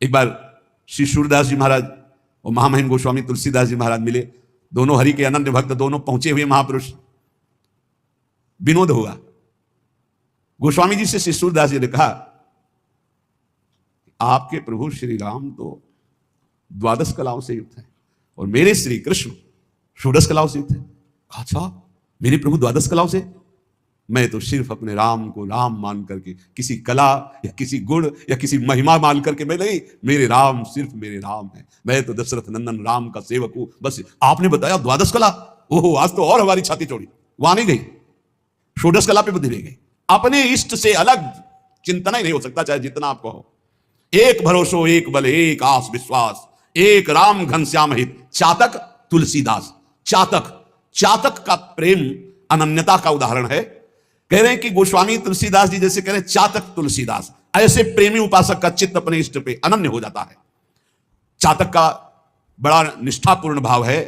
एक बार श्री सूरदास जी महाराज और महामहिम गोस्वामी तुलसीदास जी महाराज मिले। दोनों हरि के अनन्य भक्त, दोनों पहुंचे हुए महापुरुष। विनोद हुआ। गोस्वामी जी से श्री सूरदास जी ने कहा, आपके प्रभु श्री राम तो 12 कलाओं से युक्त है और मेरे श्री कृष्ण 16 कलाओं से युक्त है। अच्छा, मेरे प्रभु 12 कलाओं से? मैं तो सिर्फ अपने राम को राम मान करके, किसी कला या किसी गुण या किसी महिमा मान करके मैं नहीं, मेरे राम सिर्फ मेरे राम है। मैं तो दशरथ नंदन राम का सेवक हूं। बस आपने बताया 12 कला, ओहो आज तो और हमारी छाती चौड़ी। वहां नहीं गई, 16 कला पे बुद्धि नहीं गई। अपने इष्ट से अलग चिंतन ही नहीं हो सकता, चाहे जितना आपको हो। एक भरोसो, एक बल, एक आस विश्वास, एक राम घनश्याम हित। चातक तुलसीदास। चातक का प्रेम अनन्यता का उदाहरण है। कह रहे हैं कि गोस्वामी तुलसीदास जी जैसे कह रहे हैं, चातक तुलसीदास। ऐसे प्रेमी उपासक का चित्त अपने इष्ट पे अनन्य हो जाता है। चातक का बड़ा निष्ठापूर्ण भाव है।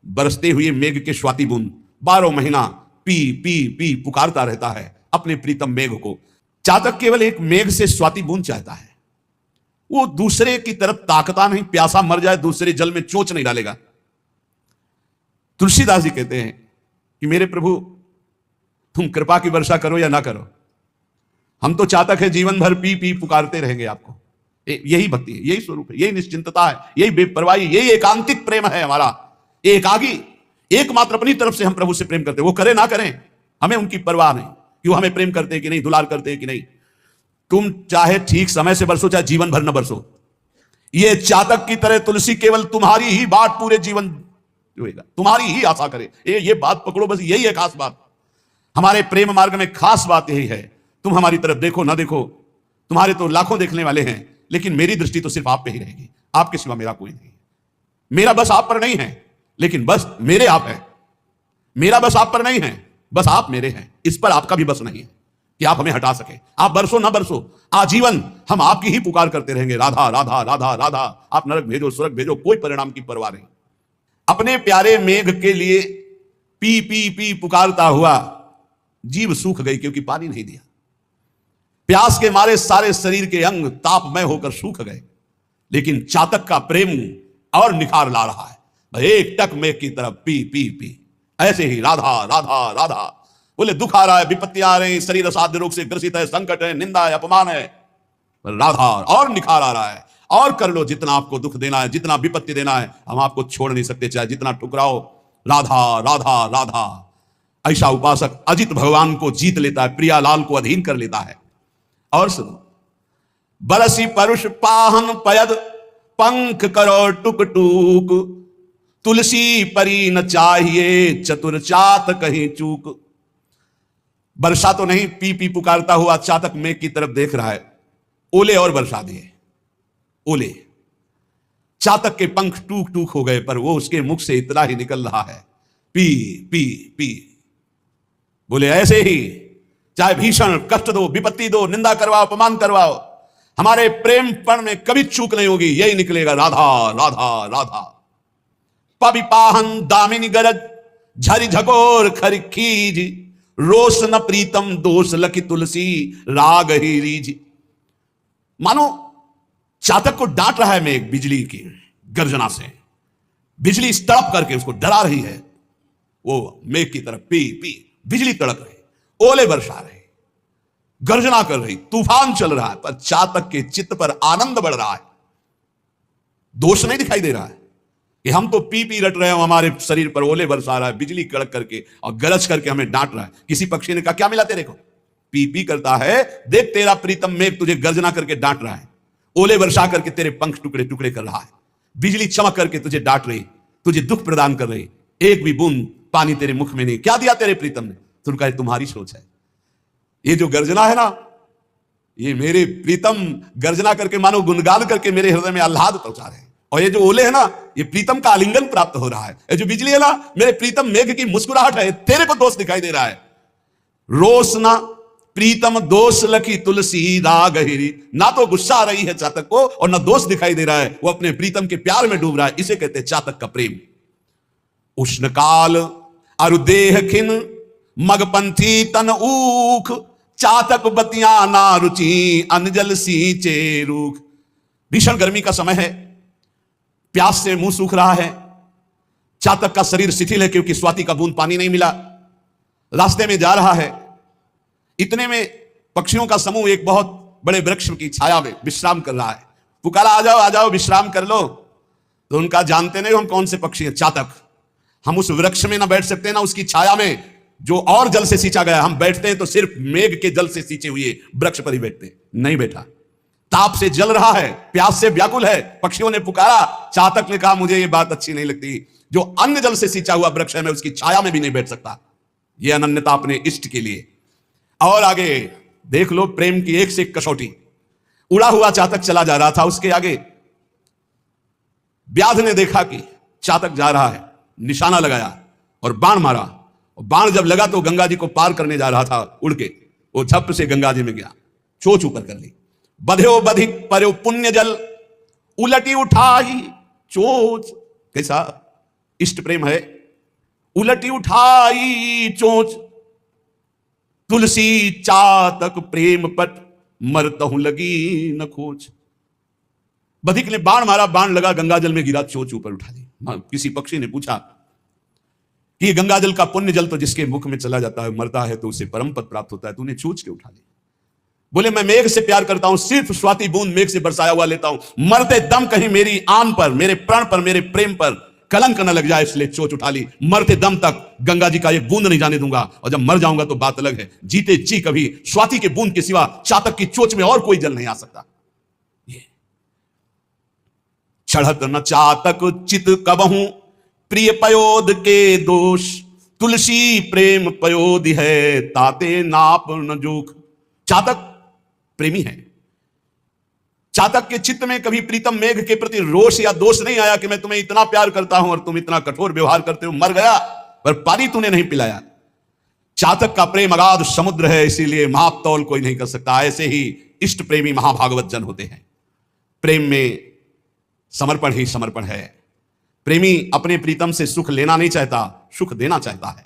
बरसते हुए मेघ के स्वाति बूंद 12 महीना पी पी पी पुकारता रहता है अपने प्रीतम मेघ को। चातक केवल एक मेघ से स्वाति बूंद चाहता है। वो दूसरे की तरफ ताकता नहीं, प्यासा मर जाए दूसरे जल में चोंच नहीं डालेगा। तुलसीदास जी कहते हैं कि मेरे प्रभु तुम कृपा की वर्षा करो या ना करो, हम तो चातक है, जीवन भर पी पी पुकारते रहेंगे आपको। यही भक्ति है, यही स्वरूप है, यही निश्चिंतता है, यही बेपरवाही, यही एकांतिक प्रेम है हमारा। एकागी, एकमात्र अपनी तरफ से हम प्रभु से प्रेम करते हैं। वो करे ना करें, हमें उनकी परवाह नहीं कि वो हमें प्रेम करते हैं कि नहीं, दुलार करते हैं कि नहीं। तुम चाहे ठीक समय से बरसो, चाहे जीवन भर न बरसो, ये चातक की तरह तुलसी केवल तुम्हारी ही बाट पूरे जीवन होएगा, तुम्हारी ही आशा करे। ये बात पकड़ो, बस यही है खास बात। हमारे प्रेम मार्ग में खास बात यही है। तुम हमारी तरफ देखो ना देखो, तुम्हारे तो लाखों देखने वाले हैं, लेकिन मेरी दृष्टि तो सिर्फ आप पे ही रहेगी। आपके सिवा मेरा कोई नहीं। मेरा बस आप पर नहीं है, लेकिन बस मेरे आप है। मेरा बस आप पर नहीं है, बस आप मेरे हैं। इस पर आपका भी बस नहीं है कि आप हमें हटा सके। आप बरसो ना बरसो, आजीवन हम आपकी ही पुकार करते रहेंगे, राधा राधा राधा राधा। आप नरक भेजो स्वर्ग भेजो, कोई परिणाम की परवाह नहीं। अपने प्यारे मेघ के लिए पी पी पी पुकारता हुआ जीव सूख गई, क्योंकि पानी नहीं दिया। प्यास के मारे सारे शरीर के अंग तापमय होकर सूख गए। लेकिन चातक का प्रेम और निखार ला रहा है। एक टक मेघ की तरफ पी पी पी, ऐसे ही राधा राधा राधा। बोले दुख आ रहा है, विपत्तियां आ रही, शरीर असाध्य रोग से ग्रसित है, संकट है, निंदा है, अपमान है, राधा और निखार आ रहा है। और कर लो जितना आपको दुख देना है, जितना विपत्ति देना है, हम आपको छोड़ नहीं सकते, चाहे जितना ठुकराओ। राधा राधा राधा। ऐसा उपासक अजित भगवान को जीत लेता है, प्रियालाल को अधीन कर लेता है। और सुनो, बरसी परुष पाहन पयद पंख करो टुक टूक, तुलसी परी न चाहिए चतुर चात कहीं चूक। वर्षा तो नहीं, पी पी पुकारता हुआ चातक मेघ की तरफ देख रहा है। ओले और बरसा दिए, ओले। चातक के पंख टूक टूक हो गए, पर वो उसके मुख से इतना ही निकल रहा है, पी पी पी। बोले ऐसे ही चाहे भीषण कष्ट दो, विपत्ति दो, निंदा करवाओ, अपमान करवाओ, हमारे प्रेम पण में कभी चूक नहीं होगी। यही निकलेगा, राधा राधा राधा। पविपाहन दामिनी गरज झरी झकोर खरी खीज, रोष न प्रीतम दोष लखी तुलसी राग ही रीज। मानो चातक को डांट रहा है मेघ बिजली की गर्जना से। बिजली तड़प करके उसको डरा रही है। वो मेघ की तरफ पी पी, बिजली तड़प रही, ओले बरसा रहे, गर्जना कर रही, तूफान चल रहा है, पर चातक के चित्त पर आनंद बढ़ रहा है। दोष नहीं दिखाई दे रहा है कि हम तो पी पी रट रहे हो, हमारे शरीर पर ओले बरसा रहा है, बिजली कड़क करके और गरज करके हमें डांट रहा है। किसी पक्षी ने कहा क्या मिला तेरे को? पी पी करता है, देख तेरा प्रीतम मेघ तुझे गर्जना करके डांट रहा है, ओले वर्षा करके तेरे पंख टुकड़े टुकड़े कर रहा है, बिजली चमक करके तुझे डांट रही, तुझे दुख प्रदान कर रही, एक भी बूंद पानी तेरे मुख में नहीं। क्या दिया तेरे प्रीतम ने? तुमने कहा तुम्हारी सोच है। ये जो गर्जना है ना, ये मेरे प्रीतम गर्जना करके मानो गुणगान करके मेरे हृदय में आह्लाद पहुंचा रहे हैं। और ये जो ओले है ना, ये प्रीतम का आलिंगन प्राप्त हो रहा है। ये जो बिजली है ना, मेरे प्रीतम मेघ की मुस्कुराहट है, तेरे को दोष दिखाई दे रहा है। रोष ना प्रीतम दोष लखी तुलसी राग हिरी। ना तो गुस्सा आ रही है चातक को और ना दोष दिखाई दे रहा है, वो अपने प्रीतम के प्यार में डूब रहा है। इसे कहते हैं चातक का प्रेम। उष्ण काल अरुदेह खिन मगपंथी तन ऊख, चातक बतिया ना रुचि अनजल सींचे रूख। भीषण गर्मी का समय है, प्यास से मुंह सूख रहा है, चातक का शरीर शिथिल है क्योंकि स्वाति का बूंद पानी नहीं मिला, रास्ते में जा रहा है। इतने में पक्षियों का समूह एक बहुत बड़े वृक्ष की छाया में विश्राम कर रहा है। पुकारा, आ जाओ विश्राम कर लो। तो उनका जानते नहीं हम कौन से पक्षी हैं, चातक। हम उस वृक्ष में ना बैठ सकते ना उसकी छाया में जो और जल से सींचा गया। हम बैठते हैं तो सिर्फ मेघ के जल से सींचे हुए वृक्ष पर ही बैठते। नहीं बैठा, ताप से जल रहा है, प्यास से व्याकुल है। पक्षियों ने पुकारा, चातक ने कहा मुझे ये बात अच्छी नहीं लगती, जो अन्य जल से सींचा हुआ वृक्ष है मैं उसकी छाया में भी नहीं बैठ सकता। यह अनन्यता अपने इष्ट के लिए। और आगे देख लो प्रेम की एक से एक कसौटी। उड़ा हुआ चातक चला जा रहा था, उसके आगे व्याध ने देखा कि चातक जा रहा है, निशाना लगाया और बाण मारा। और बाण जब लगा तो गंगा जी को पार करने जा रहा था उड़ के, वो झप से गंगा जी में गया, चोच ऊपर कर ली। बध्यो बधिक पर्यो पुण्य जल, उलटी उठाई चोच। कैसा इष्ट प्रेम है। उलटी उठाई चोच, तुलसी चातक प्रेम पट, मरतहु लगी न खोज। बधिक ने बाण मारा, बाण लगा, गंगा जल में गिरा, चोच ऊपर उठा ली। किसी पक्षी ने पूछा कि गंगा जल का पुण्य जल तो जिसके मुख में चला जाता है मरता है तो उसे परम पद प्राप्त होता है, तूने चोच के उठा ली। बोले मैं मेघ से प्यार करता हूं, सिर्फ स्वाति बूंद मेघ से बरसाया हुआ लेता हूं, मरते दम कहीं मेरी आन पर, मेरे प्राण पर, मेरे प्रेम पर कलंक न लग जाए, इसलिए चोच उठा ली। मरते दम तक गंगा जी का एक बूंद नहीं जाने दूंगा, और जब मर जाऊंगा तो बात अलग है। जीते जी कभी स्वाति के बूंद के सिवा चातक की चोच में और कोई जल नहीं आ सकता। ये चढ़त न चातक चित कबहू, प्रिय पयोद के दोष, तुलसी प्रेम पयोदि है, ताते नाप न जोख। चातक प्रेमी है। चातक के चित्त में कभी प्रीतम मेघ के प्रति रोष या दोष नहीं आया कि मैं तुम्हें इतना प्यार करता हूं और तुम इतना कठोर व्यवहार करते हो। मर गया पर पानी तूने नहीं पिलाया। चातक का प्रेम अगाध समुद्र है, इसीलिए माप तौल कोई नहीं कर सकता। ऐसे ही इष्ट प्रेमी महाभागवत जन होते हैं। प्रेम में समर्पण ही समर्पण है। प्रेमी अपने प्रीतम से सुख लेना नहीं चाहता, सुख देना चाहता है।